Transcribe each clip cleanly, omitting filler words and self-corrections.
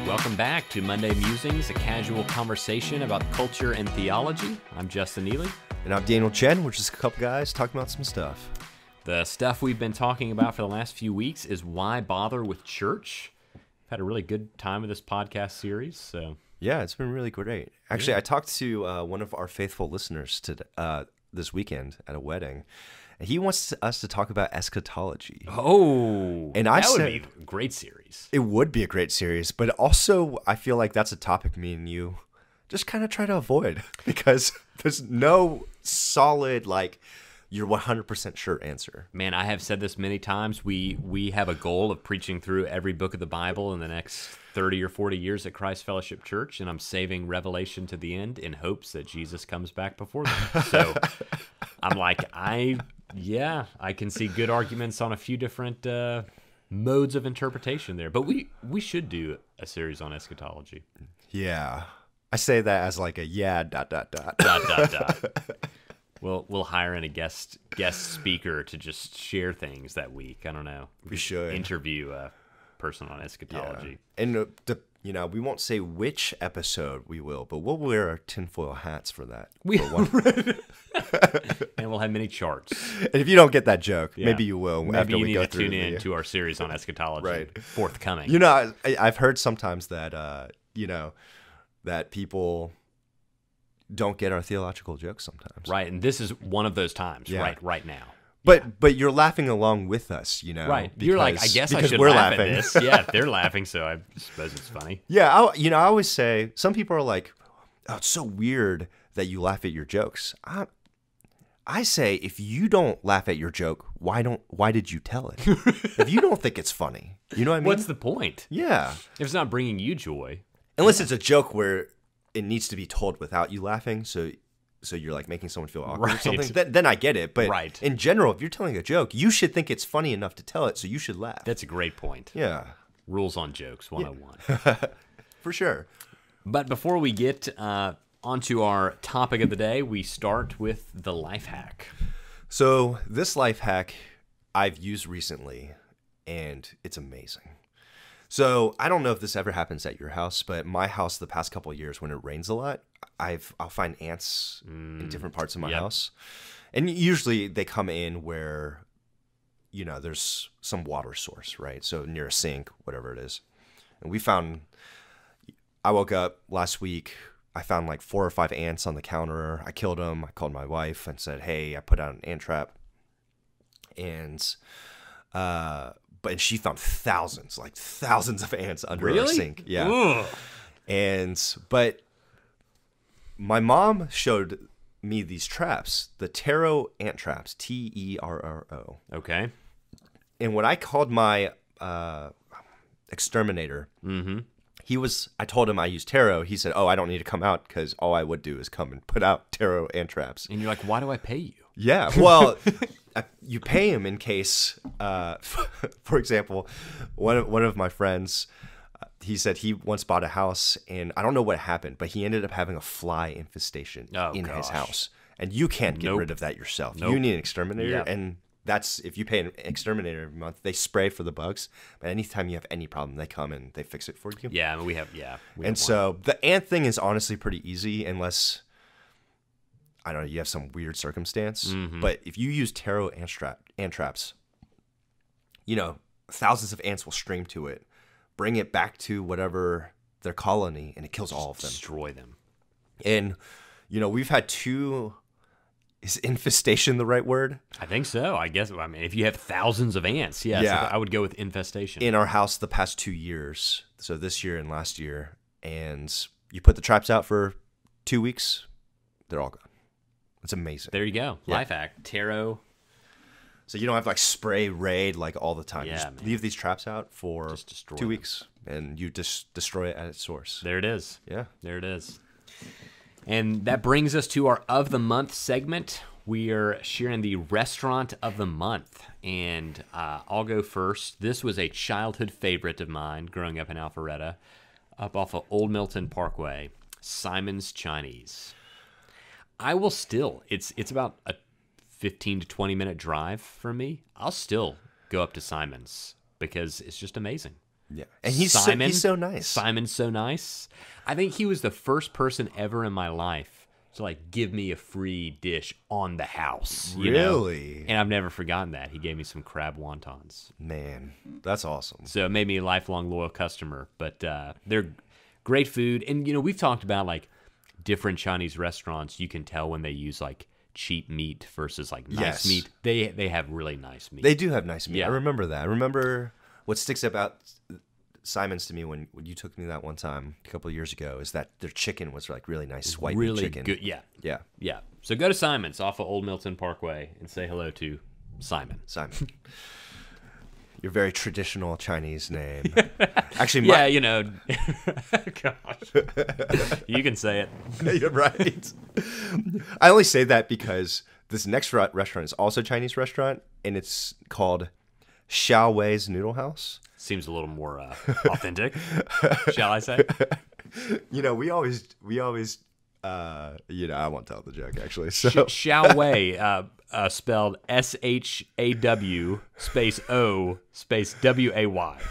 welcome back to Monday Musings, a casual conversation about culture and theology. I'm Justin Neely. And I'm Daniel Chen. We're just a couple guys talking about some stuff. The stuff we've been talking about for the last few weeks is why bother with church. I've had a really good time with this podcast series. So yeah, it's been really great. Actually, I talked to one of our faithful listeners this weekend at a wedding. He wants us to talk about eschatology. Oh, and that would be a great series. It would be a great series, but also I feel like that's a topic me and you just kind of try to avoid because there's no solid, like, you're 100% sure answer. Man, I have said this many times. We have a goal of preaching through every book of the Bible in the next 30 or 40 years at Christ Fellowship Church, and I'm saving Revelation to the end in hopes that Jesus comes back before then. So I'm like, I can see good arguments on a few different modes of interpretation there. But we should do a series on eschatology. Yeah. I say that as like a We'll hire in a guest speaker to just share things that week. I don't know. We should interview a person on eschatology. Yeah. And we won't say which episode we will, but we'll wear our tinfoil hats for that. And we'll have many charts. And if you don't get that joke, maybe you will. Maybe after you we need go to through tune in to our series on eschatology. Right. Forthcoming. You know, I've heard sometimes that that people don't get our theological jokes sometimes. Right, and this is one of those times. Yeah. Right now. But you're laughing along with us, you know. Right. You're like, I guess I should we're laugh laughing. at this. Yeah, they're laughing, so I suppose it's funny. Yeah, I always say, some people are like, oh, it's so weird that you laugh at your jokes. I say, if you don't laugh at your joke, why did you tell it? If you don't think it's funny, you know what I mean? What's the point? Yeah. If it's not bringing you joy. Unless it's a joke where it needs to be told without you laughing, so you're like making someone feel awkward or something, then I get it. But in general, if you're telling a joke, you should think it's funny enough to tell it, so you should laugh. That's a great point. Yeah. Rules on Jokes 101. For sure. But before we get onto our topic of the day, we start with the life hack. So this life hack I've used recently, and it's amazing. So I don't know if this ever happens at your house, but my house the past couple of years when it rains a lot, I'll find ants in different parts of my house. And usually they come in where, there's some water source, right? So near a sink, whatever it is. And I woke up last week, I found like 4 or 5 ants on the counter. I killed them. I called my wife and said, hey, I put out an ant trap. And, but she found thousands of ants under our sink. Yeah. Ugh. But my mom showed me these traps, the Taro ant traps, Terro. Okay. And when I called my exterminator, I told him I use Taro. He said, oh, I don't need to come out because all I would do is come and put out Taro ant traps. And you're like, why do I pay you? Yeah, well, you pay him in case, for example, one of my friends, he said he once bought a house, and I don't know what happened, but he ended up having a fly infestation his house. And you can't get rid of that yourself. You need an exterminator, and that's, if you pay an exterminator every month, they spray for the bugs, but anytime you have any problem, they come and they fix it for you. Yeah, I mean, we have so the ant thing is honestly pretty easy unless, I don't know, you have some weird circumstance. But if you use Taro ant traps, thousands of ants will stream to it, bring it back to whatever their colony, and it kills all of them. Destroy them. And, we've had 2... Is infestation the right word? I think so. I guess. I mean, if you have thousands of ants, yes, I would go with infestation. In our house the past 2 years, so this year and last year, and you put the traps out for 2 weeks, they're all gone. It's amazing. There you go. Yeah. Life hack. Taro. So you don't have to spray raid all the time. Yeah, just man. Leave these traps out for just 2 weeks, and you just destroy it at its source. There it is. Yeah. There it is. And that brings us to our Of the Month segment. We are sharing the Restaurant of the Month. And I'll go first. This was a childhood favorite of mine growing up in Alpharetta, up off of Old Milton Parkway, Simon's Chinese. I will still, it's about a 15 to 20 minute drive from me. I'll still go up to Simon's because it's just amazing. Yeah, and he's so nice. Simon's so nice. I think he was the first person ever in my life to like give me a free dish on the house. Really? And I've never forgotten that. He gave me some crab wontons. Man, that's awesome. So it made me a lifelong loyal customer. But they're great food. And, we've talked about like different Chinese restaurants. You can tell when they use like cheap meat versus like nice meat. They have really nice meat. They do have nice meat. Yeah. I remember that. I remember what sticks about Simon's to me when you took me that one time a couple of years ago is that their chicken was like really nice white meat chicken. Good. Yeah. Yeah. Yeah. So go to Simon's off of Old Milton Parkway and say hello to Simon. Your very traditional Chinese name. Actually, gosh. You can say it. You're right. I only say that because this next restaurant is also a Chinese restaurant, and it's called Xiao Wei's Noodle House. Seems a little more authentic, shall I say? We always, I won't tell the joke actually. So Xiao Wei, spelled SHAW space O space WAY,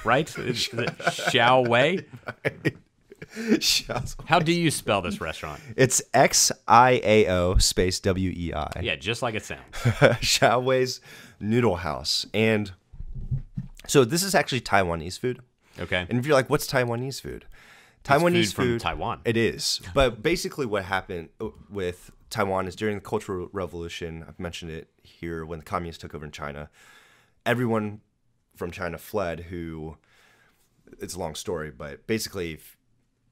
right? Is it Xiao Wei? Right. How do you spell this restaurant? It's XIAO space WEI. Yeah, just like it sounds. Xiao Wei's Noodle House. And so this is actually Taiwanese food. Okay. And if you're like, what's Taiwanese food? Taiwanese food from Taiwan. It is. But basically what happened with Taiwan is during the Cultural Revolution, I've mentioned it here, when the communists took over in China, everyone from China fled it's a long story, but basically if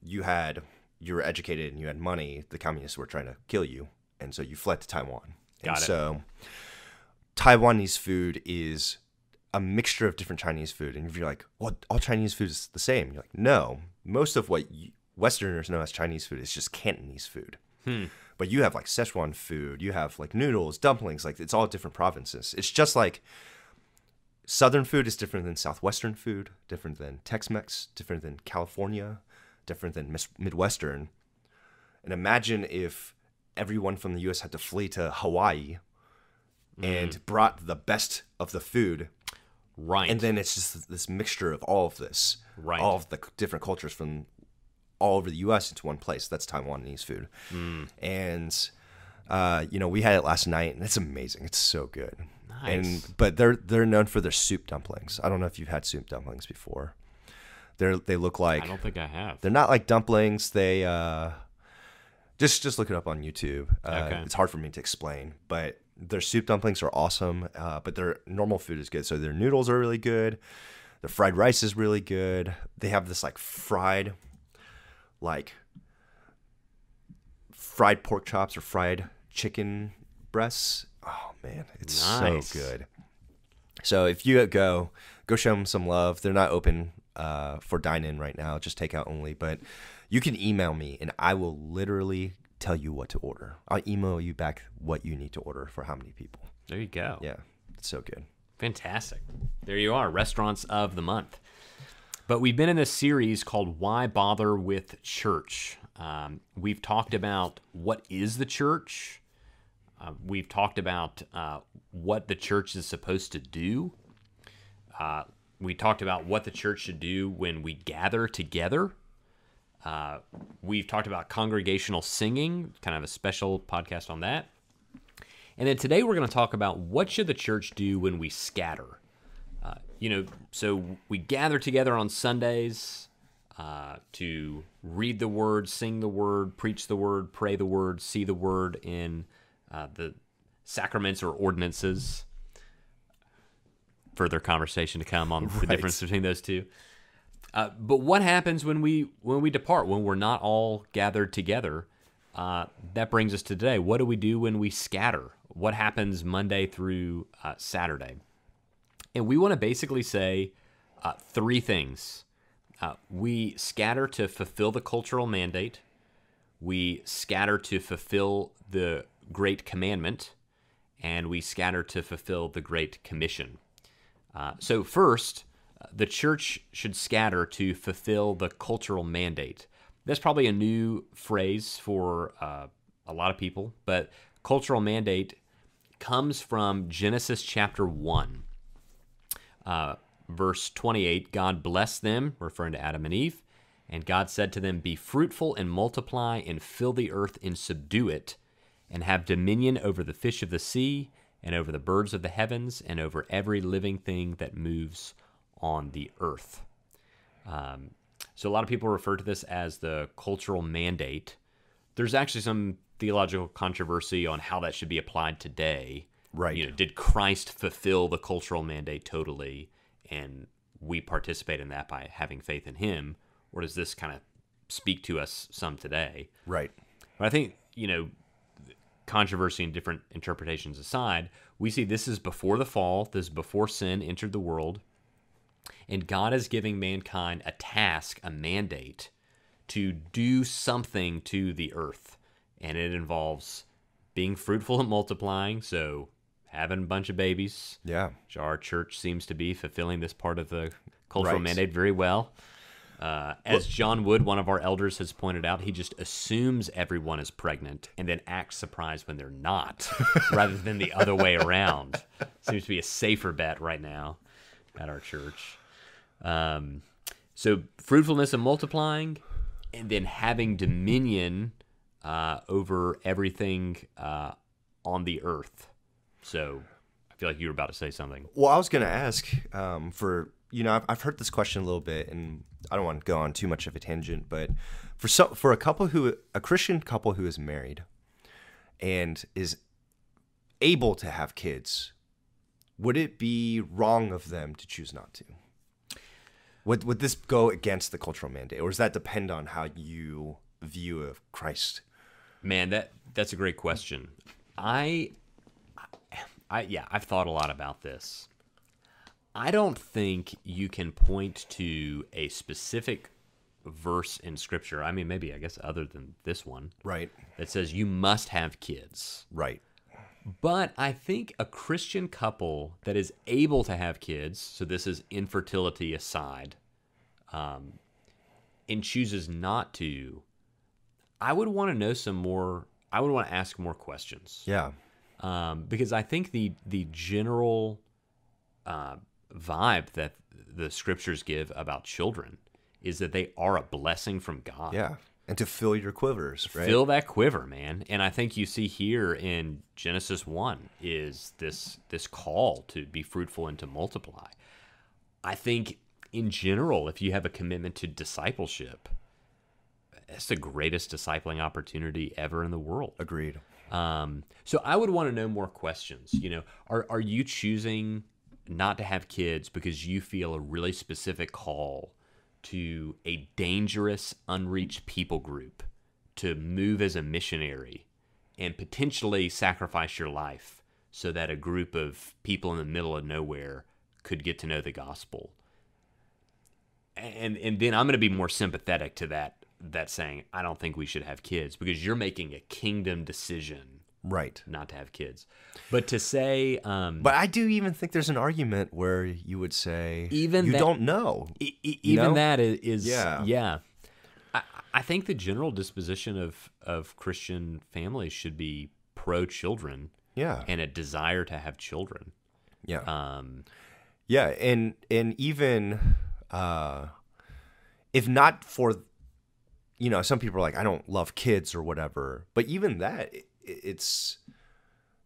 you were educated and you had money, the communists were trying to kill you. And so you fled to Taiwan. Got it. So Taiwanese food is a mixture of different Chinese food. And if you're like, well, all Chinese food is the same. You're like, no. Most of what Westerners know as Chinese food is just Cantonese food. But you have like Szechuan food. You have like noodles, dumplings. Like it's all different provinces. It's just like Southern food is different than Southwestern food, different than Tex-Mex, different than California, different than Midwestern. And imagine if everyone from the U.S. had to flee to Hawaii and brought the best of the food. Right. And then it's just this mixture of all of this. Right. All of the different cultures from all over the U.S. into one place. That's Taiwanese food. And, we had it last night, and it's amazing. It's so good. Nice. But they're known for their soup dumplings. I don't know if you've had soup dumplings before. They look like... I don't think I have. They're not like dumplings. They... Just look it up on YouTube. Okay. It's hard for me to explain, but their soup dumplings are awesome, but their normal food is good. So their noodles are really good. Their fried rice is really good. They have this fried pork chops or fried chicken breasts. Oh man, it's nice. So good. So if you go show them some love. They're not open for dine-in right now, just takeout only. But you can email me, and I will literally tell you what to order. I'll email you back what you need to order for how many people. There you go. Yeah, it's so good. Fantastic. There you are, Restaurants of the Month. But we've been in this series called Why Bother with Church? We've talked about what is the church. We've talked about what the church is supposed to do. We talked about what the church should do when we gather together. We've talked about congregational singing, kind of a special podcast on that. And then today we're going to talk about what should the church do when we scatter. So we gather together on Sundays to read the Word, sing the Word, preach the Word, pray the Word, see the Word in the sacraments or ordinances. Further conversation to come on the difference between those two. But what happens when we depart, when we're not all gathered together? That brings us to today. What do we do when we scatter? What happens Monday through Saturday? And we want to basically say three things. We scatter to fulfill the cultural mandate. We scatter to fulfill the Great Commandment. And we scatter to fulfill the Great Commission. So first, the church should scatter to fulfill the cultural mandate. That's probably a new phrase for a lot of people, but cultural mandate comes from Genesis chapter 1. verse 28, God blessed them, referring to Adam and Eve, and God said to them, "Be fruitful and multiply and fill the earth and subdue it, and have dominion over the fish of the sea and over the birds of the heavens and over every living thing that moves on the earth." So a lot of people refer to this as the cultural mandate. There's actually some theological controversy on how that should be applied today. Right. You know, did Christ fulfill the cultural mandate totally, and we participate in that by having faith in him? Or does this kind of speak to us some today? Right. But I think, controversy and different interpretations aside, we see this is before the fall, this is before sin entered the world, and God is giving mankind a task, a mandate, to do something to the earth. And it involves being fruitful and multiplying, so having a bunch of babies. Yeah. Which our church seems to be fulfilling this part of the cultural Right. mandate very well. As John Wood, one of our elders, has pointed out, he just assumes everyone is pregnant and then acts surprised when they're not, rather than the other way around. Seems to be a safer bet right now at our church. So fruitfulness and multiplying, and then having dominion over everything on the earth. So I feel like you were about to say something. Well, I was going to ask I've heard this question a little bit, and I don't want to go on too much of a tangent, but for a Christian couple who is married and is able to have kids, would it be wrong of them to choose not to? Would this go against the cultural mandate, or does that depend on how you view of Christ? Man, that's a great question. I've thought a lot about this. I don't think you can point to a specific verse in Scripture. I mean, maybe, I guess, other than this one. Right. That says you must have kids. Right. But I think a Christian couple that is able to have kids, so this is infertility aside, and chooses not to, I would want to know some more. I would want to ask more questions. Yeah. Because I think the general vibe that the Scriptures give about children is that they are a blessing from God. Yeah. And to fill your quivers, right? Fill that quiver, man. And I think you see here in Genesis 1 is this call to be fruitful and to multiply. I think in general, if you have a commitment to discipleship, it's the greatest discipling opportunity ever in the world. Agreed. So I would want to know more questions. Are you choosing not to have kids because you feel a really specific call to a dangerous, unreached people group to move as a missionary and potentially sacrifice your life so that a group of people in the middle of nowhere could get to know the gospel? And then I'm going to be more sympathetic to that saying, I don't think we should have kids, because you're making a kingdom decision. Right. Not to have kids. But to say... but I do even think there's an argument where you would say, don't know. Even that is... Yeah. Yeah. I think the general disposition of Christian families should be pro-children. Yeah. And a desire to have children. Yeah. Yeah, and even if not for... some people are like, I don't love kids or whatever. But even that... It's,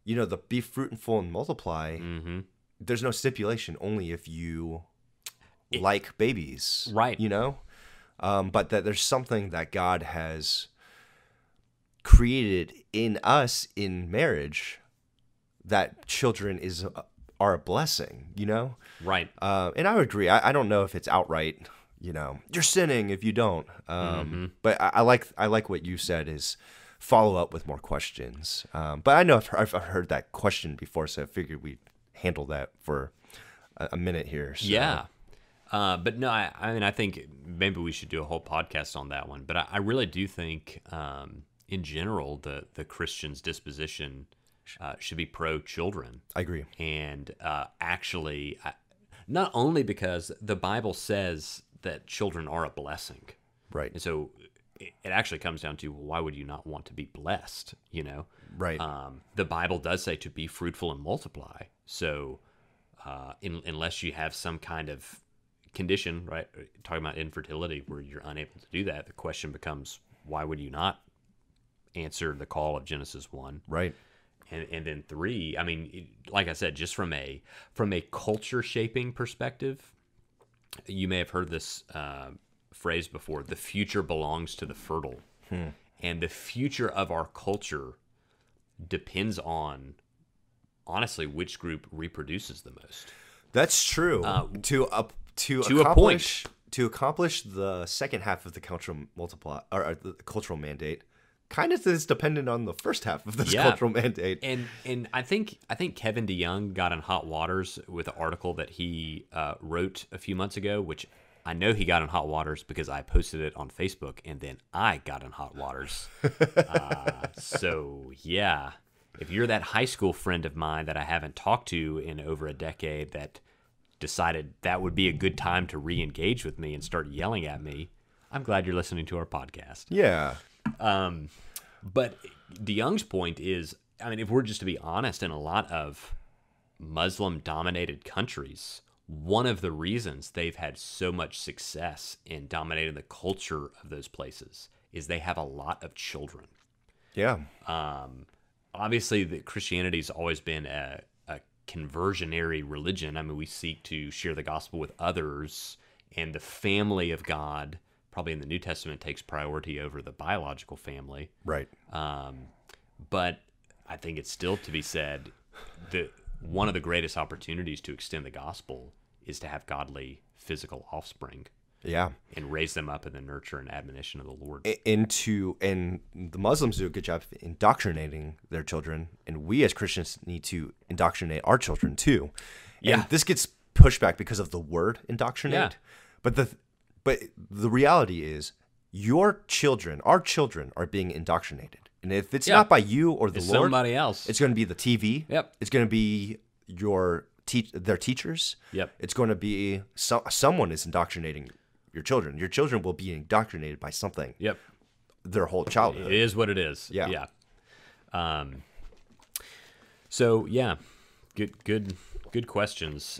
the be fruitful and multiply. Mm-hmm. There's no stipulation, only if you like babies. Right. But that there's something that God has created in us in marriage, that children are a blessing, Right. And I would agree. I don't know if it's outright, you're sinning if you don't. But I like what you said is, follow up with more questions. But I know I've heard that question before, so I figured we'd handle that for a minute here. So. Yeah. But no, I think maybe we should do a whole podcast on that one. But I really do think, in general, the Christian's disposition should be pro-children. I agree. And actually, not only because the Bible says that children are a blessing. Right. And so it actually comes down to, well, why would you not want to be blessed, Right. The Bible does say to be fruitful and multiply. So unless you have some kind of condition, right? Talking about infertility where you're unable to do that, the question becomes, why would you not answer the call of Genesis 1? Right. And then 3, I mean, like I said, just from a culture shaping perspective, you may have heard this phrase before: the future belongs to the fertile. And the future of our culture depends on, honestly, which group reproduces the most. That's true. To accomplish the second half of the cultural the cultural mandate, kind of is dependent on the first half of this cultural mandate. And I think Kevin DeYoung got in hot waters with an article that he wrote a few months ago, which I know he got in hot waters because I posted it on Facebook, and then I got in hot waters. So yeah, if you're that high school friend of mine that I haven't talked to in over a decade that decided that would be a good time to re-engage with me and start yelling at me, I'm glad you're listening to our podcast. Yeah. But DeYoung's point is, I mean, if we're just to be honest, in a lot of Muslim-dominated countries, one of the reasons they've had so much success in dominating the culture of those places is they have a lot of children. Yeah. Obviously, Christianity's always been a conversionary religion. I mean, we seek to share the gospel with others, and the family of God, probably in the New Testament, takes priority over the biological family. Right. But I think it's still to be said that one of the greatest opportunities to extend the gospel is to have godly physical offspring. Yeah. And raise them up in the nurture and admonition of the Lord. And the Muslims do a good job of indoctrinating their children, and we as Christians need to indoctrinate our children too. Yeah. And this gets pushed back because of the word indoctrinate. Yeah. But the reality is our children are being indoctrinated. And if it's not by you or the it's Lord, somebody else. it's going to be the TV. Yep. It's going to be their teachers. Yep. It's going to be someone is indoctrinating your children. Your children will be indoctrinated by something. Yep. Their whole childhood. It is what it is. Yeah. Yeah. So yeah, good questions.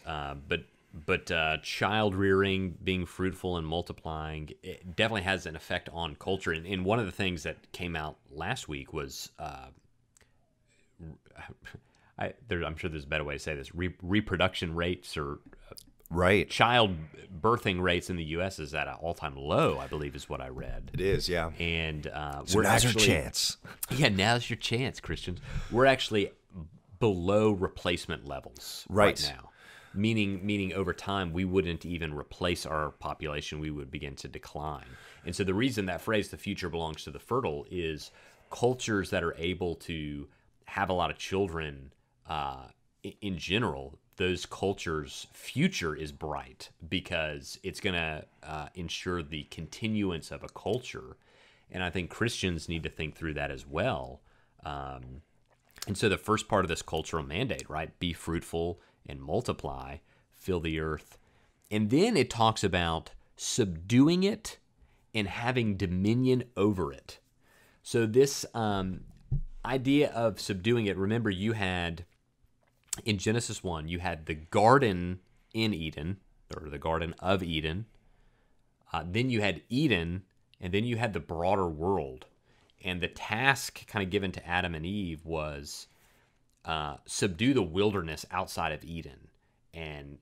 But child rearing, being fruitful and multiplying, it definitely has an effect on culture. And one of the things that came out last week was, I'm sure there's a better way to say this, reproduction rates or Right. child birthing rates in the U.S. is at an all-time low, I believe is what I read. It is, yeah. And So now's your chance. Yeah, now's your chance, Christians. We're actually below replacement levels right now. Meaning over time, we wouldn't even replace our population. We would begin to decline. And so the reason that phrase, the future belongs to the fertile, is cultures that are able to have a lot of children in general, those cultures' future is bright because it's going to ensure the continuance of a culture. And I think Christians need to think through that as well. And so the first part of this cultural mandate, right? Be fruitful and multiply, fill the earth. And then it talks about subduing it and having dominion over it. So this idea of subduing it, remember you had, in Genesis 1, you had the garden in Eden, or the Garden of Eden. Then you had Eden, and then you had the broader world. And the task kind of given to Adam and Eve was subdue the wilderness outside of Eden and,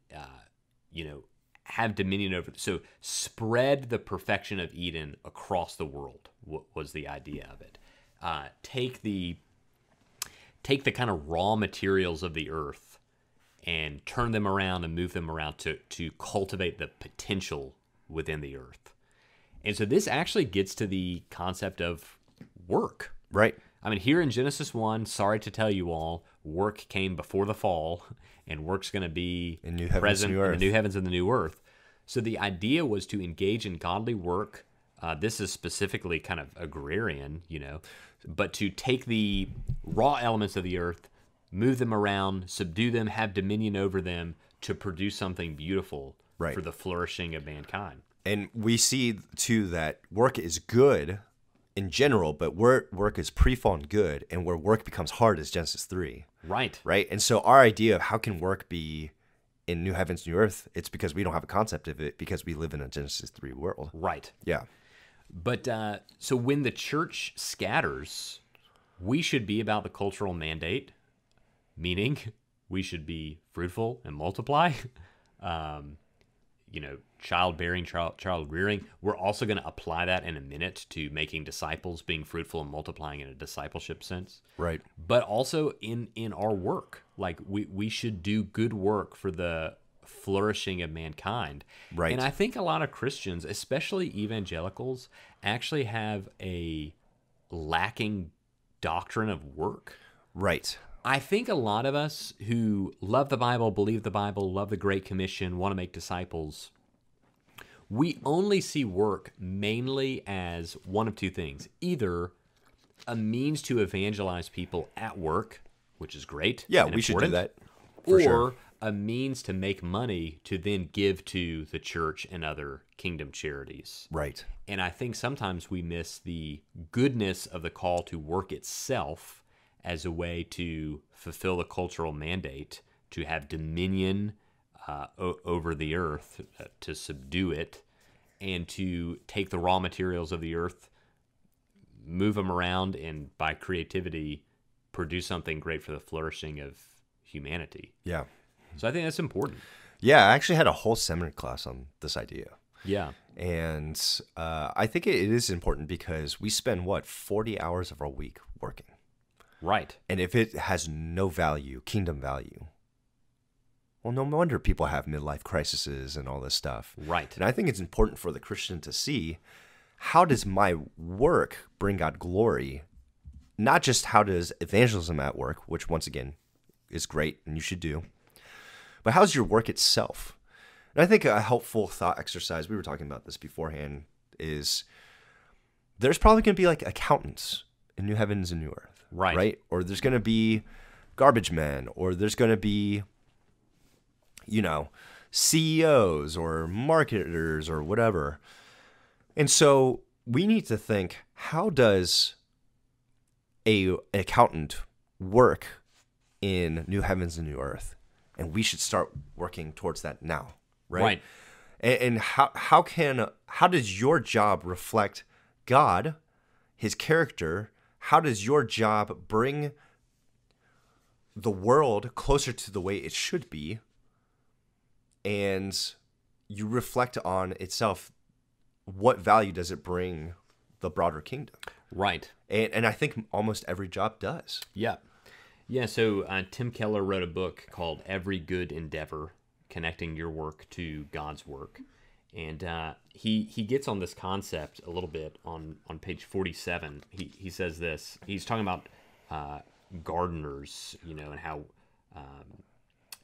have dominion over it. So spread the perfection of Eden across the world was the idea of it. Take the kind of raw materials of the earth and turn them around and move them around to cultivate the potential within the earth. And so this actually gets to the concept of work. Right. I mean, here in Genesis 1, sorry to tell you all, work came before the fall, and work's going to be present in the new heavens and the new earth. So the idea was to engage in godly work. This is specifically kind of agrarian, but to take the raw elements of the earth, move them around, subdue them, have dominion over them to produce something beautiful for the flourishing of mankind. And we see, too, that work is good in general, but work is pre-fallen good, and where work becomes hard is Genesis 3. Right. Right? And so our idea of how can work be in New Heavens, New Earth, it's because we don't have a concept of it because we live in a Genesis 3 world. Right. Yeah. But so when the church scatters, we should be about the cultural mandate, meaning we should be fruitful and multiply. Childbearing, child rearing. We're also going to apply that in a minute to making disciples, being fruitful and multiplying in a discipleship sense. Right. But also in our work, like we should do good work for the flourishing of mankind. Right. And I think a lot of Christians, especially evangelicals, actually have a lacking doctrine of work. Right. I think a lot of us who love the Bible, believe the Bible, love the Great Commission, want to make disciples, we only see work mainly as one of two things. Either a means to evangelize people at work, which is great. Yeah, and we should do important, that. For or sure. a means to make money to then give to the church and other kingdom charities. Right. And I think sometimes we miss the goodness of the call to work itself as a way to fulfill the cultural mandate, to have dominion over the earth, to subdue it, and to take the raw materials of the earth, move them around, and by creativity, produce something great for the flourishing of humanity. Yeah. So I think that's important. Yeah, I actually had a whole seminar class on this idea. Yeah. And I think it is important because we spend, 40 hours of our week working. Right. And if it has no value, kingdom value, well, no wonder people have midlife crises and all this stuff. Right. And I think it's important for the Christian to see, how does my work bring God glory? Not just how does evangelism at work, which once again is great and you should do, but how's your work itself? And I think a helpful thought exercise, we were talking about this beforehand, is there's probably going to be like accountants in New Heavens and New Earth. Right? Or there's going to be garbage men, or there's going to be, CEOs or marketers or whatever. And so we need to think, how does an accountant work in New Heavens and New Earth? And we should start working towards that now, right? And how does your job reflect God, his character? How does your job bring the world closer to the way it should be? And you reflect on itself, what value does it bring the broader kingdom? Right. And I think almost every job does. Yeah. Yeah, so Tim Keller wrote a book called Every Good Endeavor, Connecting Your Work to God's Work. And he gets on this concept a little bit on page 47. He says this. He's talking about gardeners, and how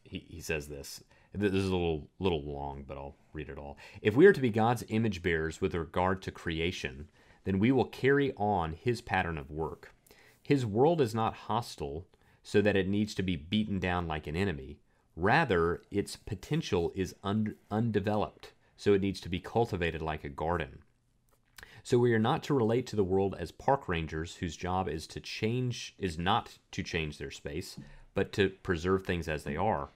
he says this. This is a little long, but I'll read it all. If we are to be God's image bearers with regard to creation, then we will carry on his pattern of work. His world is not hostile so that it needs to be beaten down like an enemy. Rather, its potential is undeveloped, so it needs to be cultivated like a garden. So we are not to relate to the world as park rangers whose job is not to change their space, but to preserve things as they are.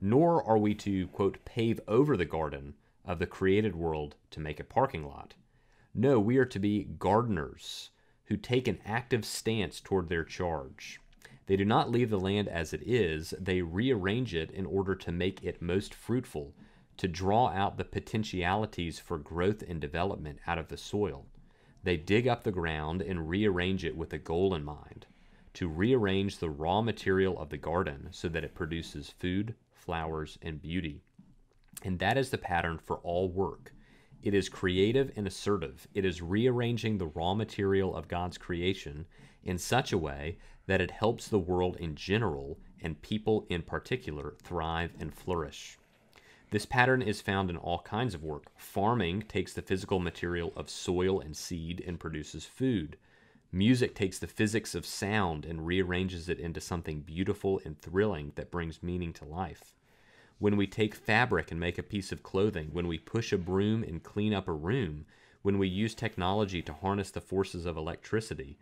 Nor are we to, quote, pave over the garden of the created world to make a parking lot. No, we are to be gardeners who take an active stance toward their charge. They do not leave the land as it is, they rearrange it in order to make it most fruitful, to draw out the potentialities for growth and development out of the soil. They dig up the ground and rearrange it with a goal in mind, to rearrange the raw material of the garden so that it produces food, flowers, and beauty. And that is the pattern for all work. It is creative and assertive. It is rearranging the raw material of God's creation in such a way that it helps the world in general and people in particular thrive and flourish. This pattern is found in all kinds of work. Farming takes the physical material of soil and seed and produces food. Music takes the physics of sound and rearranges it into something beautiful and thrilling that brings meaning to life. When we take fabric and make a piece of clothing, when we push a broom and clean up a room, when we use technology to harness the forces of electricity,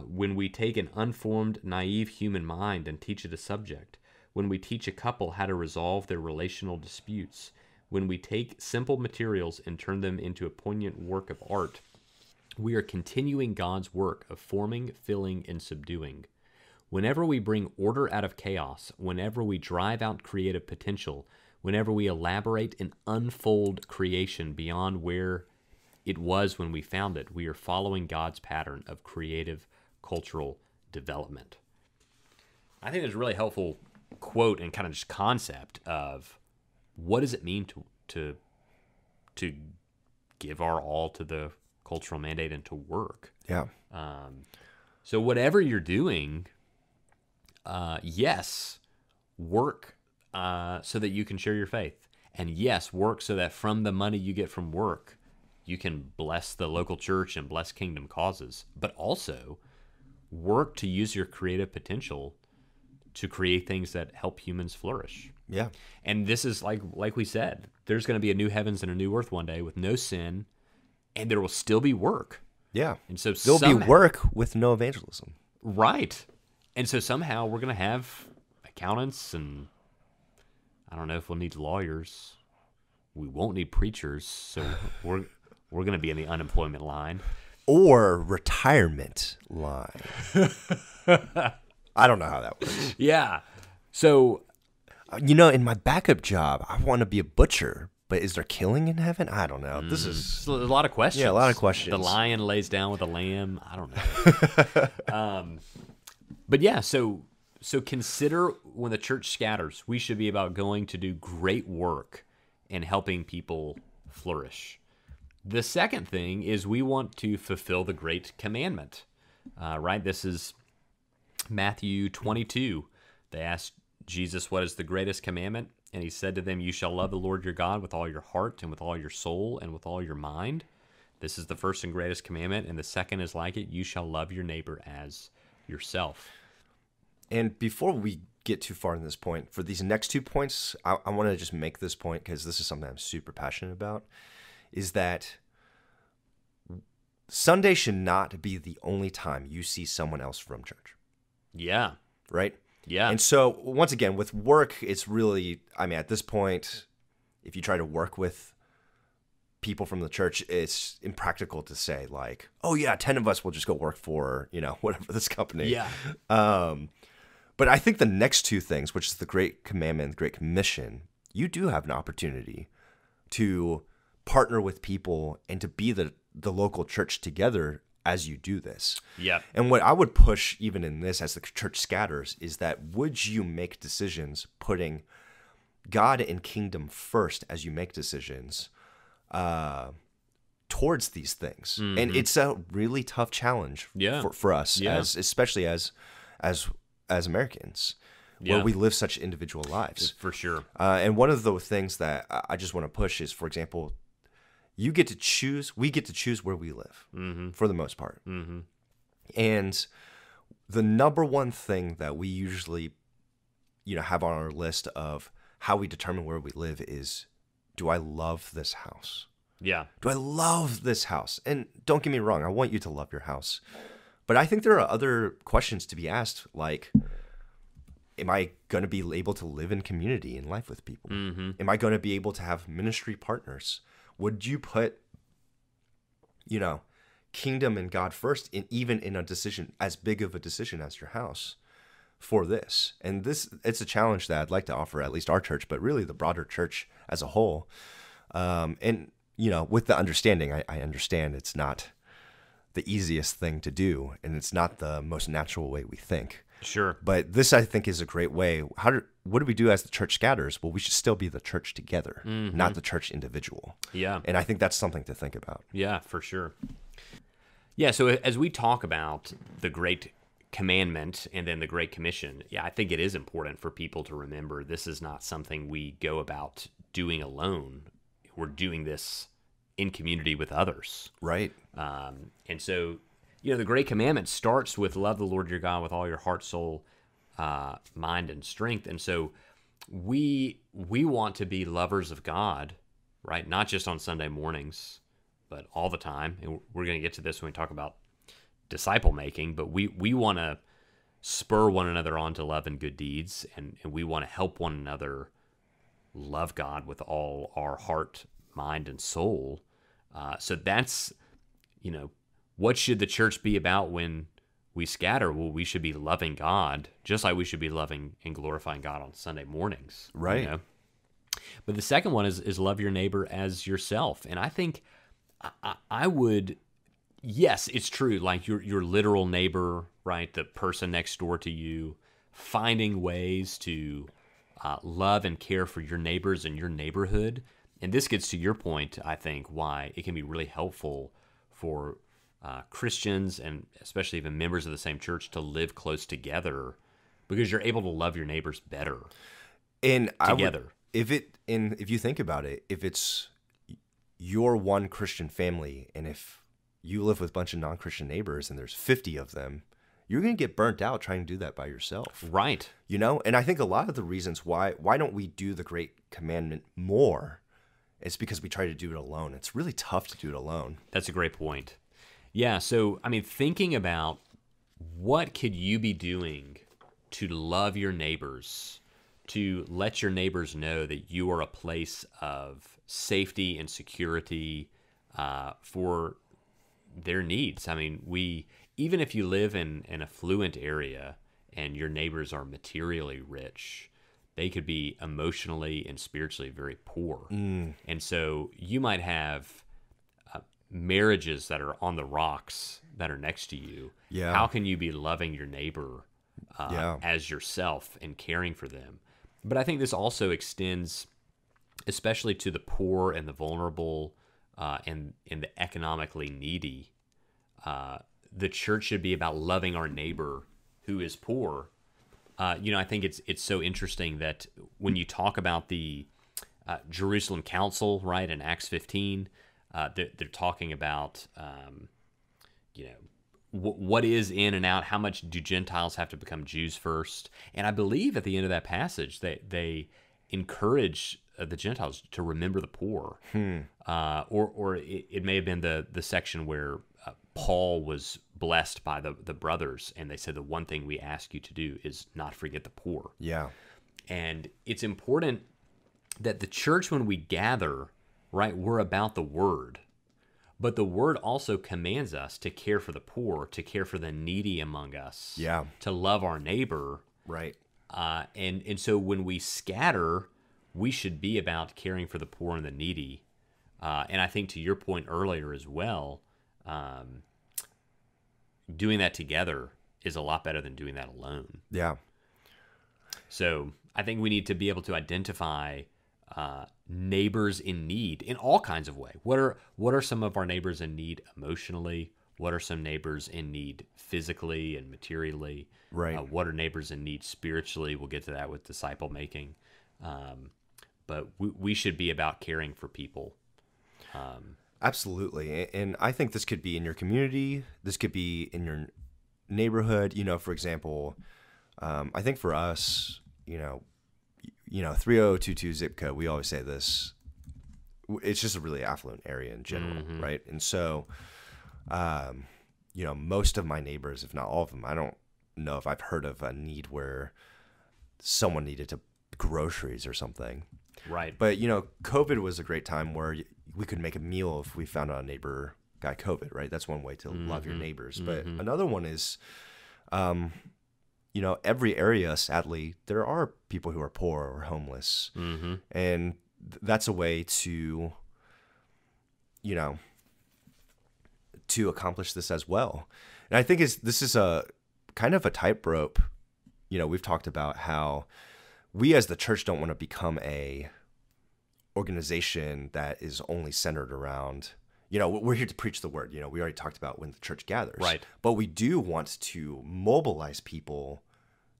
when we take an unformed, naive human mind and teach it a subject, when we teach a couple how to resolve their relational disputes, when we take simple materials and turn them into a poignant work of art, we are continuing God's work of forming, filling, and subduing. Whenever we bring order out of chaos, whenever we drive out creative potential, whenever we elaborate and unfold creation beyond where it was when we found it, we are following God's pattern of creative cultural development. I think there's a really helpful quote and kind of just concept of what does it mean to give our all to the cultural mandate and to work. Yeah. So whatever you're doing, yes, work so that you can share your faith. And yes, work so that from the money you get from work, you can bless the local church and bless kingdom causes. But also work to use your creative potential to create things that help humans flourish. Yeah. And this is like we said, there's going to be a new heavens and a new earth one day with no sin, and there will still be work. Yeah. And so there'll be work with no evangelism. Right. And so somehow we're going to have accountants, and I don't know if we'll need lawyers. We won't need preachers, so we're going to be in the unemployment line. Or retirement line. I don't know how that works. Yeah. So, in my backup job, I want to be a butcher, but is there killing in heaven? I don't know. This is a lot of questions. Yeah, a lot of questions. The lion lays down with the lamb. I don't know. But yeah, so consider when the church scatters, we should be about going to do great work and helping people flourish. The second thing is we want to fulfill the Great Commandment, right? This is Matthew 22. They asked Jesus, what is the greatest commandment? And he said to them, you shall love the Lord your God with all your heart and with all your soul and with all your mind. This is the first and greatest commandment. And the second is like it. You shall love your neighbor as yourself. And before we get too far in this point, for these next 2 points, I want to just make this point because this is something I'm super passionate about, is that Sunday should not be the only time you see someone else from church. Yeah. Right? Yeah. And so, once again, with work, it's really, at this point, if you try to work with people from the church, it's impractical to say, like, oh, yeah, 10 of us will just go work for, whatever this company. Yeah. But I think the next 2 things, which is the Great Commandment, the Great Commission, you do have an opportunity to partner with people and to be the local church together as you do this. Yeah. And what I would push even in this as the church scatters is that would you make decisions putting God and kingdom first as you make decisions towards these things. Mm-hmm. And it's a really tough challenge for us, especially as Americans, where we live such individual lives. For sure. And one of the things that I just want to push is, for example, we get to choose where we live, mm-hmm. for the most part. Mm-hmm. And the number one thing that we usually, have on our list of how we determine where we live is, do I love this house? Yeah. Do I love this house? And don't get me wrong, I want you to love your house. But I think there are other questions to be asked, like, am I going to be able to live in community and life with people? Mm-hmm. Am I going to be able to have ministry partners? Would you put, kingdom and God first, even in a decision as big of a decision as your house for this? And it's a challenge that I'd like to offer at least our church, but really the broader church as a whole. And with the understanding, I understand it's not the easiest thing to do, and it's not the most natural way we think. Sure. But this, I think, is a great way. What do we do as the church scatters? Well, we should still be the church together, mm-hmm. not the church individual. Yeah. And I think that's something to think about. Yeah, for sure. Yeah, so as we talk about the Great Commandment and then the Great Commission, I think it is important for people to remember this is not something we go about doing alone. We're doing this in community with others. Right. And so, the Great Commandment starts with love the Lord your God with all your heart, soul, mind, and strength. And so we want to be lovers of God, right? Not just on Sunday mornings, but all the time. And we're going to get to this when we talk about disciple making, but we want to spur one another on to love and good deeds, and we want to help one another love God with all our heart, mind, and soul. So that's, what should the church be about when we scatter? Well, we should be loving God, just like we should be loving and glorifying God on Sunday mornings. Right. But the second one is love your neighbor as yourself. And I think I would, yes, it's true. Like your literal neighbor, right? The person next door to you, finding ways to love and care for your neighbors in your neighborhood. And this gets to your point, I think, why it can be really helpful for Christians and especially even members of the same church to live close together, because you're able to love your neighbors better And together. if you think about it, if it's your one Christian family, and if you live with a bunch of non-Christian neighbors and there's 50 of them, you're going to get burnt out trying to do that by yourself. Right. And I think a lot of the reasons why don't we do the Great Commandment more, it's because we try to do it alone. It's really tough to do it alone. That's a great point. Yeah, so, thinking about what could you be doing to love your neighbors, to let your neighbors know that you are a place of safety and security for their needs. Even if you live in an affluent area and your neighbors are materially rich, they could be emotionally and spiritually very poor. And so you might have marriages that are on the rocks that are next to you. Yeah. How can you be loving your neighbor as yourself and caring for them? But I think this also extends especially to the poor and the vulnerable and the economically needy. The church should be about loving our neighbor who is poor. I think it's so interesting that when you talk about the Jerusalem Council, right, in Acts 15, they're talking about, what is in and out, how much do Gentiles have to become Jews first? And I believe at the end of that passage, they encourage the Gentiles to remember the poor. Or it may have been the section where Paul was blessed by the brothers, and they said the one thing we ask you to do is not forget the poor. Yeah. And it's important that the church, when we gather, right, we're about the word. But the word also commands us to care for the poor, to care for the needy among us, Yeah. to love our neighbor. Right. And so when we scatter, we should be about caring for the poor and the needy. And I think to your point earlier as well, doing that together is a lot better than doing that alone. Yeah. So I think we need to be able to identify neighbors in need in all kinds of ways. What are some of our neighbors in need emotionally? What are some neighbors in need physically and materially? Right. What are neighbors in need spiritually? We'll get to that with disciple making. But we should be about caring for people. Absolutely. And I think this could be in your community. This could be in your neighborhood. For example, I think for us, 3022 zip code, we always say this, it's just a really affluent area in general, right? And so, most of my neighbors, if not all of them, I don't know if I've heard of a need where someone needed to groceries or something. Right. But, COVID was a great time where we could make a meal if we found out a neighbor got COVID, right? That's one way to love your neighbors. But another one is, every area, sadly, there are people who are poor or homeless. And that's a way to, to accomplish this as well. And I think this is a kind of a tightrope. We've talked about how we as the church don't want to become a organization that is only centered around, we're here to preach the word. We already talked about when the church gathers. Right. But we do want to mobilize people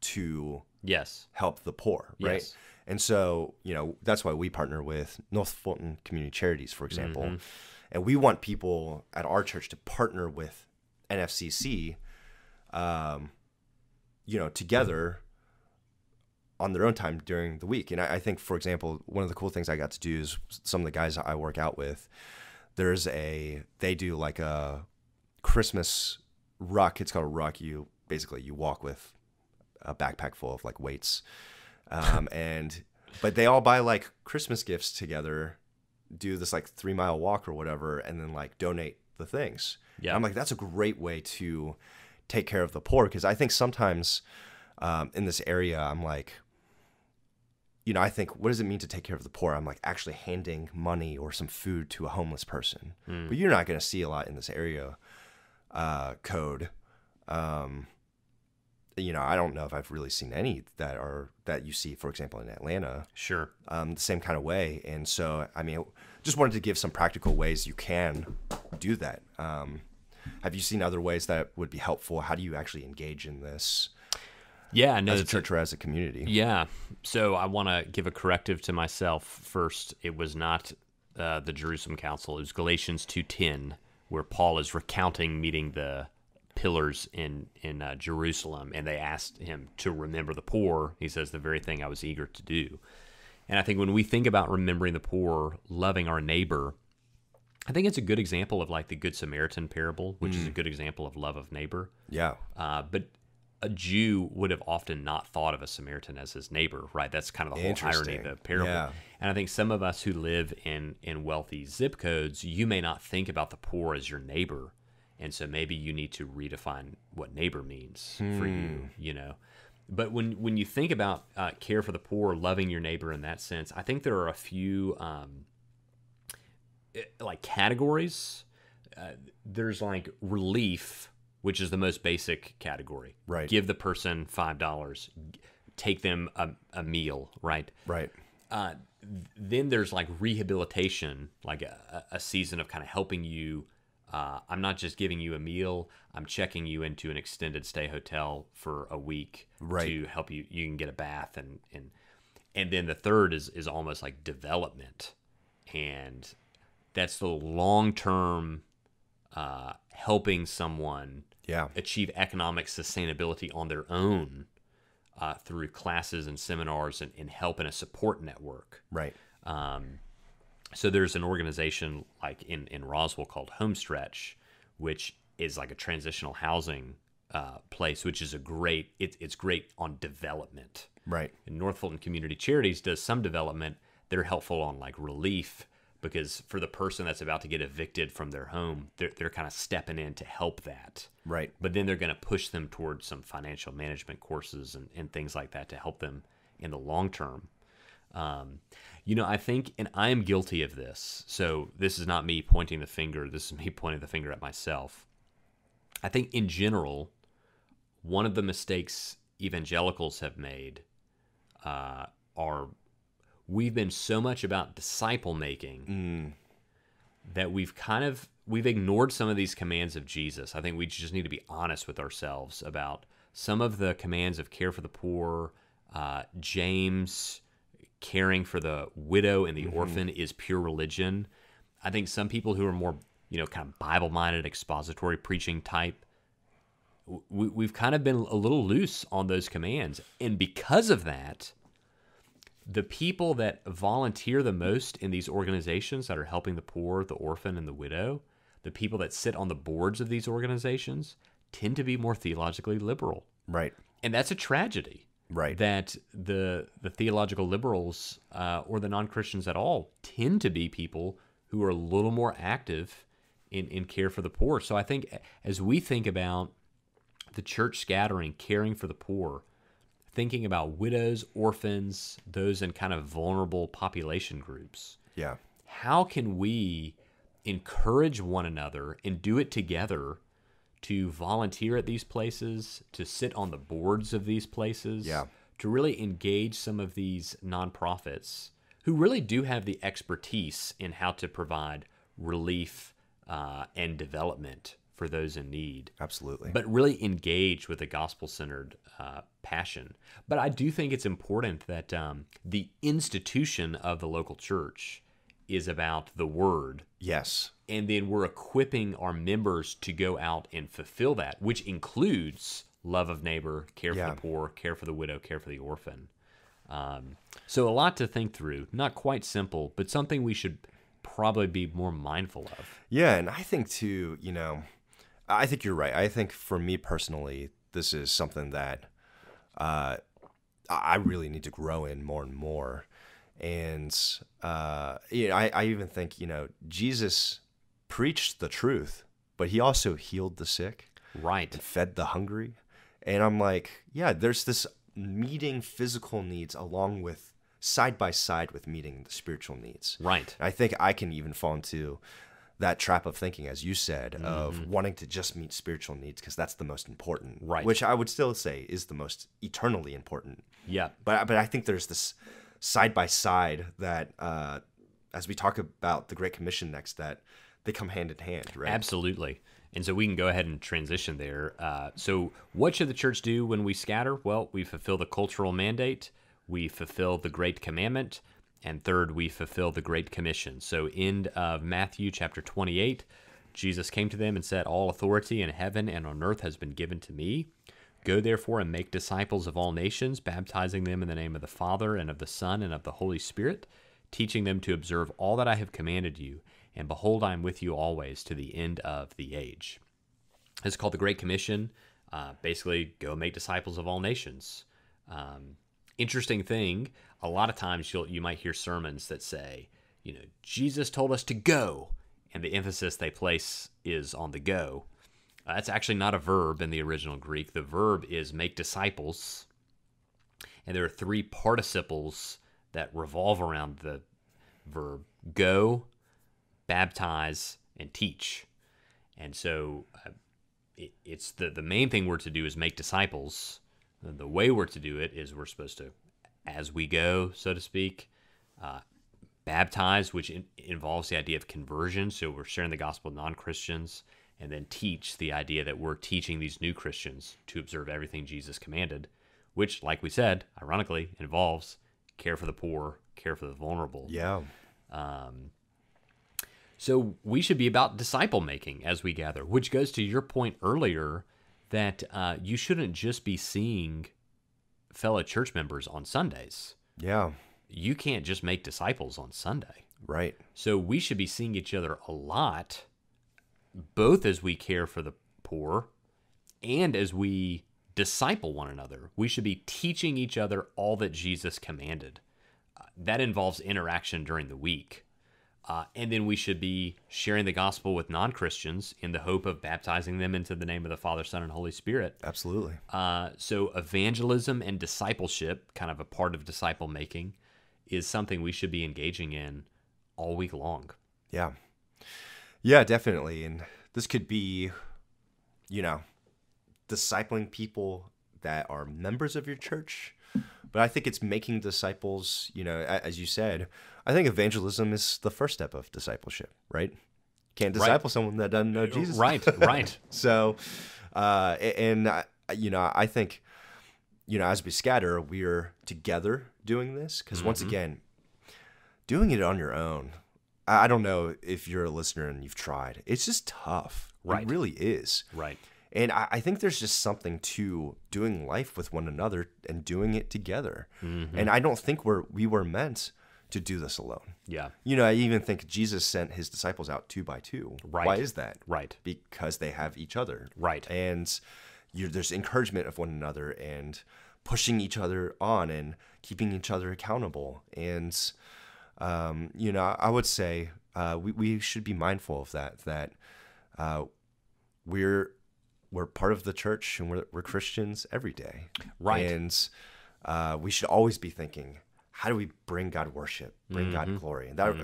to help the poor, right? Yes. And so, that's why we partner with North Fulton Community Charities, for example. And we want people at our church to partner with NFCC, together on their own time during the week. And I think, for example, one of the cool things I got to do is some of the guys I work out with, they do like a Christmas ruck. It's called a ruck. You walk with a backpack full of like weights, but they all buy like Christmas gifts together, do this like 3-mile walk or whatever, and then like donate the things. Yeah, and I'm like, that's a great way to take care of the poor, because I think sometimes in this area, I'm like, I think, what does it mean to take care of the poor? I'm like actually handing money or some food to a homeless person. But you're not going to see a lot in this area code. I don't know if I've really seen any that you see, for example, in Atlanta. Sure. The same kind of way. And so, I mean, just wanted to give some practical ways you can do that. Have you seen other ways that would be helpful? How do you actually engage in this? Yeah, no, as a church or as a community? Yeah. So I want to give a corrective to myself first. It was not the Jerusalem Council. It was Galatians 2:10, where Paul is recounting meeting the pillars in Jerusalem, and they asked him to remember the poor. He says, the very thing I was eager to do. And I think when we think about remembering the poor, loving our neighbor, I think it's a good example of like the Good Samaritan parable, which is a good example of love of neighbor. Yeah. But a Jew would have often not thought of a Samaritan as his neighbor, right? That's kind of the whole irony of the parable. Yeah. And I think some of us who live in wealthy zip codes, you may not think about the poor as your neighbor. And so maybe you need to redefine what neighbor means for you, But when you think about care for the poor, loving your neighbor in that sense, I think there are a few like categories. There's like relief, which is the most basic category. Right. Give the person $5, take them a meal, right? Right. Then there's like rehabilitation, like a season of kind of helping you. I'm not just giving you a meal, I'm checking you into an extended stay hotel for a week to help you. You can get a bath. And then the third is almost like development. And that's the long-term helping someone achieve economic sustainability on their own through classes and seminars and help in a support network. Right. So there's an organization like in Roswell called Homestretch, which is like a transitional housing place, which is it's great on development. Right. And North Fulton Community Charities does some development. They're helpful on like relief, because for the person that's about to get evicted from their home, they're kind of stepping in to help that. Right. But then they're going to push them towards some financial management courses and things like that to help them in the long term. I think, and I am guilty of this, so this is not me pointing the finger, this is me pointing the finger at myself. I think in general, one of the mistakes evangelicals have made are we've been so much about disciple making that we've ignored some of these commands of Jesus. I think we just need to be honest with ourselves about some of the commands of care for the poor. James, caring for the widow and the orphan is pure religion. I think some people who are more, kind of Bible-minded, expository preaching type, we've kind of been a little loose on those commands. And because of that, the people that volunteer the most in these organizations that are helping the poor, the orphan, and the widow, the people that sit on the boards of these organizations tend to be more theologically liberal. Right. And that's a tragedy. Right. That the theological liberals or the non-Christians at all tend to be people who are a little more active in care for the poor. So I think as we think about the church scattering, caring for the poor, thinking about widows, orphans, those in kind of vulnerable population groups, how can we encourage one another and do it together to volunteer at these places, to sit on the boards of these places, to really engage some of these nonprofits who really do have the expertise in how to provide relief and development for those in need. Absolutely. But really engage with a gospel-centered passion. But I do think it's important that the institution of the local church is about the word. Yes. And then we're equipping our members to go out and fulfill that, which includes love of neighbor, care for the poor, care for the widow, care for the orphan. So a lot to think through. Not quite simple, but something we should probably be more mindful of. Yeah, and I think too, I think you're right. I think for me personally, this is something that I really need to grow in more and more. And I even think, Jesus preached the truth, but he also healed the sick, Right. and fed the hungry. And I'm like, yeah, there's this meeting physical needs along with side by side with meeting the spiritual needs. Right. And I think I can even fall into that trap of thinking, as you said, of wanting to just meet spiritual needs because that's the most important, Right. which I would still say is the most eternally important. Yeah. But I think there's this side by side that, as we talk about the Great Commission next, that they come hand in hand, right? Absolutely. And so we can go ahead and transition there. So what should the church do when we scatter? Well, we fulfill the cultural mandate, we fulfill the Great Commandment, and third, we fulfill the Great Commission. So end of Matthew chapter 28, Jesus came to them and said, "All authority in heaven and on earth has been given to me. Go therefore and make disciples of all nations, baptizing them in the name of the Father and of the Son and of the Holy Spirit, teaching them to observe all that I have commanded you. And behold, I am with you always to the end of the age." It's called the Great Commission. Basically, go make disciples of all nations. Interesting thing, a lot of times you might hear sermons that say, Jesus told us to go, and the emphasis they place is on the go. That's actually not a verb in the original Greek. The verb is make disciples, and there are three participles that revolve around the verb: go, baptize, and teach. And so it's the main thing we're to do is make disciples. The way we're to do it is we're supposed to, as we go, so to speak, baptize, which involves the idea of conversion. So we're sharing the gospel with non-Christians, and then teach, the idea that we're teaching these new Christians to observe everything Jesus commanded, which, like we said, ironically, involves care for the poor, care for the vulnerable. Yeah. So we should be about disciple making as we gather, which goes to your point earlier that you shouldn't just be seeing fellow church members on Sundays. Yeah. You can't just make disciples on Sunday. Right. So we should be seeing each other a lot, both as we care for the poor and as we disciple one another. We should be teaching each other all that Jesus commanded. That involves interaction during the week. And then we should be sharing the gospel with non-Christians in the hope of baptizing them into the name of the Father, Son, and Holy Spirit. Absolutely. So evangelism and discipleship, kind of a part of disciple making, is something we should be engaging in all week long. Yeah. Yeah, definitely. And this could be, discipling people that are members of your church. But I think it's making disciples, as you said. I think evangelism is the first step of discipleship, right? Can't disciple someone that doesn't know Jesus. Right. So, I think, as we scatter, we're together doing this. Because once again, doing it on your own, I don't know if you're a listener and you've tried. It's just tough. Right. It really is. Right. And I think there's just something to doing life with one another and doing it together. And I don't think we were meant to do this alone. Yeah. I even think Jesus sent his disciples out 2 by 2. Right. Why is that? Right. Because they have each other. Right. And there's encouragement of one another and pushing each other on and keeping each other accountable. And, I would say we should be mindful of that we're part of the church and we're Christians every day. Right. And we should always be thinking, how do we bring God worship, bring God glory? And that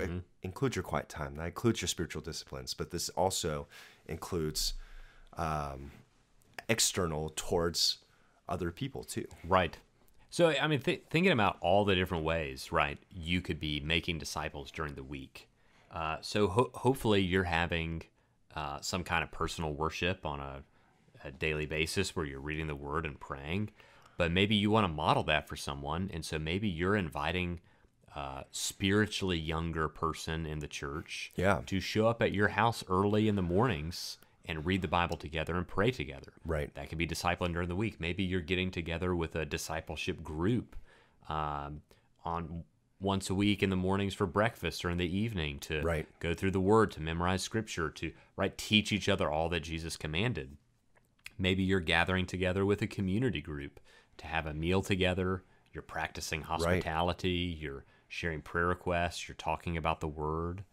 includes your quiet time. That includes your spiritual disciplines. But this also includes external towards other people too. Right. So, I mean, thinking about all the different ways, right, you could be making disciples during the week. So hopefully you're having some kind of personal worship on a daily basis where you're reading the word and praying, but maybe you want to model that for someone. And so maybe you're inviting a spiritually younger person in the church to show up at your house early in the mornings and read the Bible together and pray together. Right. That could be discipling during the week. Maybe you're getting together with a discipleship group on once a week in the mornings for breakfast or in the evening to go through the word, to memorize scripture, to teach each other all that Jesus commanded. Maybe you're gathering together with a community group to have a meal together. You're practicing hospitality. You're sharing prayer requests. You're talking about the word.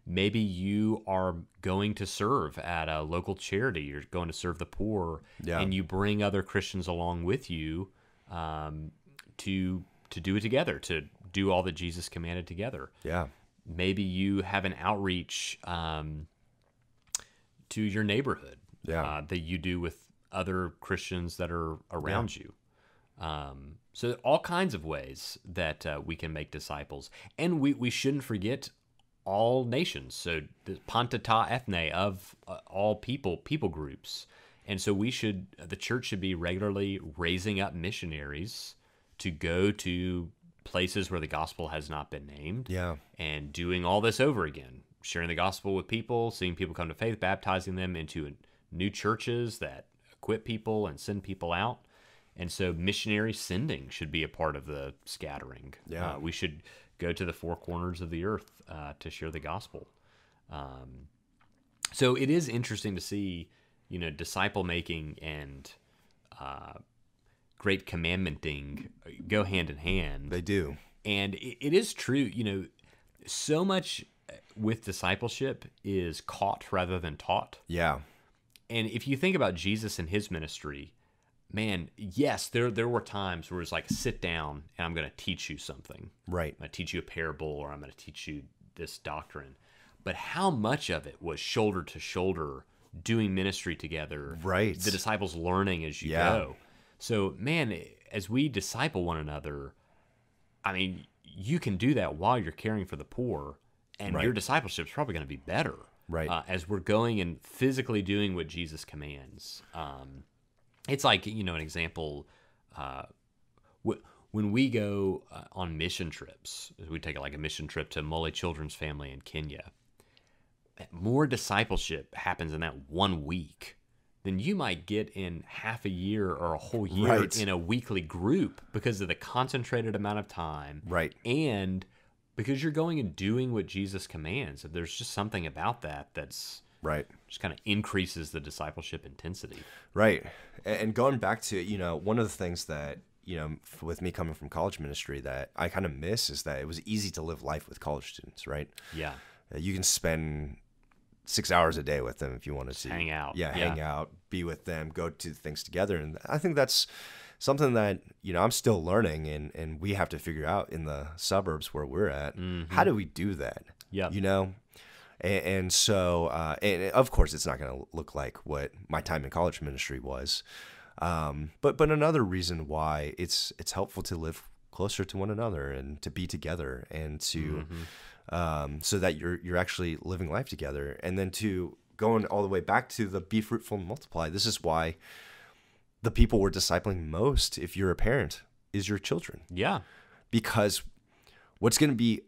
Maybe you are going to serve at a local charity. You're going to serve the poor, and you bring other Christians along with you to do it together, to do all that Jesus commanded together. Yeah. Maybe you have an outreach to your neighborhood that you do with other Christians that are around you. So all kinds of ways that we can make disciples. And we shouldn't forget all nations. So the panta ta ethne, of all people groups. And so the church should be regularly raising up missionaries to go to places where the gospel has not been named. Yeah. And doing all this over again, sharing the gospel with people, seeing people come to faith, baptizing them into new churches that equip people and send people out. And so missionary sending should be a part of the scattering. Yeah. We should go to the four corners of the earth to share the gospel. So it is interesting to see, disciple making and great commandmenting go hand in hand. They do. And it is true, so much with discipleship is caught rather than taught. Yeah. And if you think about Jesus and his ministry, man, yes, there were times where it's like, sit down and I'm going to teach you something. Right. I'm going to teach you a parable, or I'm going to teach you this doctrine. But how much of it was shoulder to shoulder, doing ministry together? Right. The disciples learning as you go. So, man, as we disciple one another, I mean, you can do that while you're caring for the poor, and your discipleship is probably going to be better. Right. As we're going and physically doing what Jesus commands. It's like, an example, when we go on mission trips, we take like a mission trip to Mole Children's Family in Kenya, more discipleship happens in that 1 week than you might get in half a year or a whole year in a weekly group, because of the concentrated amount of time. Right. And because you're going and doing what Jesus commands. There's just something about that's right. Just kind of increases the discipleship intensity. Right. And going back to, one of the things that, with me coming from college ministry that I kind of miss is that it was easy to live life with college students, right? Yeah. You can spend 6 hours a day with them if you wanted to. Hang out. Yeah, hang out, be with them, go to things together. And I think that's something that, I'm still learning, and we have to figure out in the suburbs where we're at. Mm-hmm. How do we do that? Yeah. And so, and of course, it's not going to look like what my time in college ministry was. But another reason why it's helpful to live closer to one another and to be together, and to so that you're actually living life together, and then to going all the way back to the be fruitful and multiply. This is why the people we're discipling most, if you're a parent, is your children. Yeah, because what's going to be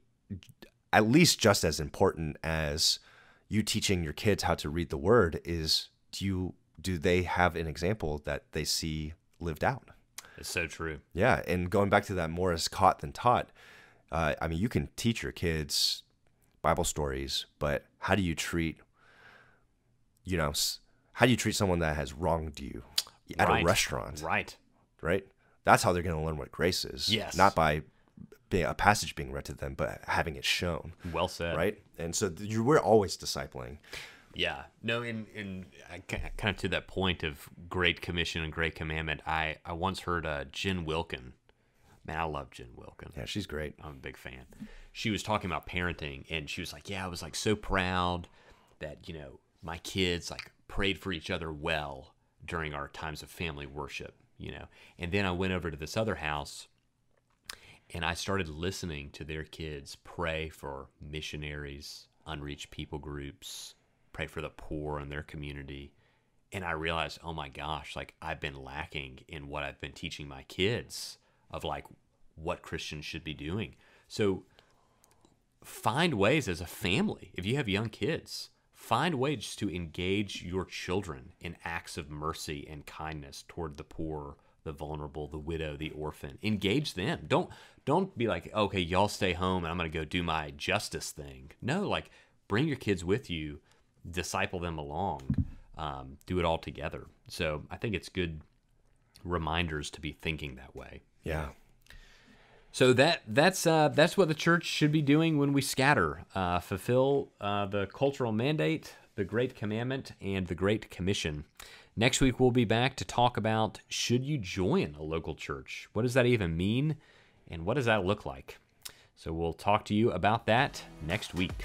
at least just as important as you teaching your kids how to read the word is, do they have an example that they see lived out? It's so true. Yeah, and going back to that, more is caught than taught. I mean, you can teach your kids Bible stories, but how do you treat someone that has wronged you at a restaurant? Right. That's how they're going to learn what grace is. Yes. Not by a passage being read to them, but having it shown. Well said. Right? And so we're always discipling. Yeah. No, in kind of to that point of Great Commission and Great Commandment, I once heard Jen Wilkin. Man, I love Jen Wilkin. Yeah, she's great. I'm a big fan. She was talking about parenting, and she was like, I was like so proud that, my kids like prayed for each other well during our times of family worship, And then I went over to this other house, and I started listening to their kids pray for missionaries, unreached people groups, pray for the poor in their community. And I realized, oh my gosh, like I've been lacking in what I've been teaching my kids of like what Christians should be doing. So find ways as a family, if you have young kids, find ways to engage your children in acts of mercy and kindness toward the poor, the vulnerable, the widow, the orphan. Engage them. Don't be like, okay, y'all stay home and I'm going to go do my justice thing. No, like bring your kids with you, disciple them along. do it all together. So I think it's good reminders to be thinking that way. Yeah. So that's what the church should be doing when we scatter. Fulfill the cultural mandate, the Great Commandment, and the Great Commission. Next week we'll be back to talk about, should you join a local church? What does that even mean? And what does that look like? So we'll talk to you about that next week.